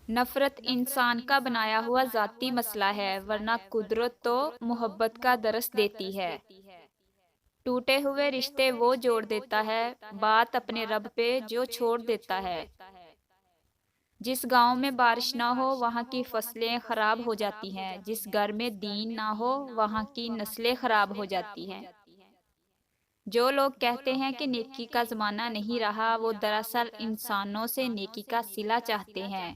نفرت انسان کا بنایا ہوا ذاتی مسئلہ ہے، ورنہ قدرت تو محبت کا درس دیتی ہے۔ ٹوٹے ہوئے رشتے وہ جوڑ دیتا ہے، بات اپنے رب پہ جو چھوڑ دیتا ہے۔ جس گاؤں میں بارش نہ ہو وہاں کی فصلیں خراب ہو جاتی ہیں، جس گھر میں دین نہ ہو وہاں کی نسلیں خراب ہو جاتی ہیں۔ جو لوگ کہتے ہیں کہ نیکی کا زمانہ نہیں رہا، وہ دراصل انسانوں سے نیکی کا صلہ چاہتے ہیں،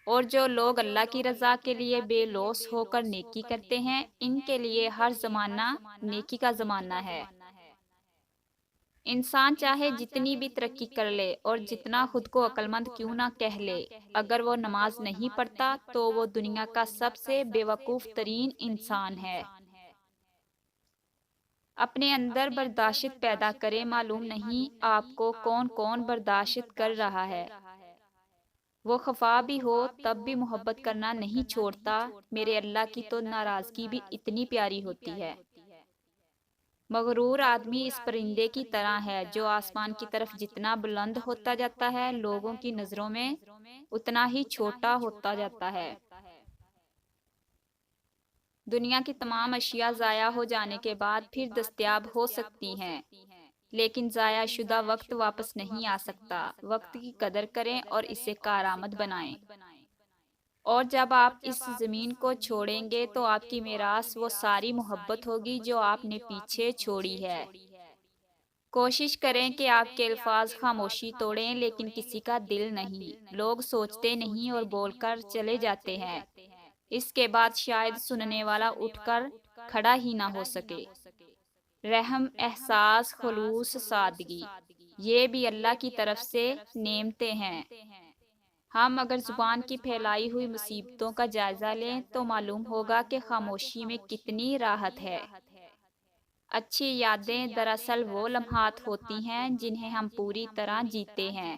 اور جو لوگ اللہ کی رضا کے لیے بے لوث ہو کر نیکی کرتے ہیں، ان کے لیے ہر زمانہ نیکی کا زمانہ ہے۔ انسان چاہے جتنی بھی ترقی کر لے اور جتنا خود کو عقل مند کیوں نہ کہہ لے، اگر وہ نماز نہیں پڑھتا تو وہ دنیا کا سب سے بے وقوف ترین انسان ہے۔ اپنے اندر برداشت پیدا کرے، معلوم نہیں آپ کو کون کون برداشت کر رہا ہے۔ وہ خفا بھی ہو تب بھی محبت کرنا نہیں چھوڑتا، میرے اللہ کی تو ناراضگی بھی اتنی پیاری ہوتی ہے۔ مغرور آدمی اس پرندے کی طرح ہے جو آسمان کی طرف جتنا بلند ہوتا جاتا ہے، لوگوں کی نظروں میں اتنا ہی چھوٹا ہوتا جاتا ہے۔ دنیا کی تمام اشیاء ضائع ہو جانے کے بعد پھر دستیاب ہو سکتی ہیں، لیکن ضائع شدہ وقت واپس نہیں آ سکتا۔ وقت کی قدر کریں اور اسے کارآمد بنائیں۔ اور جب آپ اس زمین کو چھوڑیں گے تو آپ کی میراث وہ ساری محبت ہوگی جو آپ نے پیچھے چھوڑی ہے۔ کوشش کریں کہ آپ کے الفاظ خاموشی توڑیں، لیکن کسی کا دل نہیں۔ لوگ سوچتے نہیں اور بول کر چلے جاتے ہیں، اس کے بعد شاید سننے والا اٹھ کر کھڑا ہی نہ ہو سکے۔ رحم، احساس، خلوص، سادگی، یہ بھی اللہ کی طرف سے نعمتیں ہیں۔ ہم اگر زبان کی پھیلائی ہوئی مصیبتوں کا جائزہ لیں تو معلوم ہوگا کہ خاموشی میں کتنی راحت ہے۔ اچھی یادیں دراصل وہ لمحات ہوتی ہیں جنہیں ہم پوری طرح جیتے ہیں۔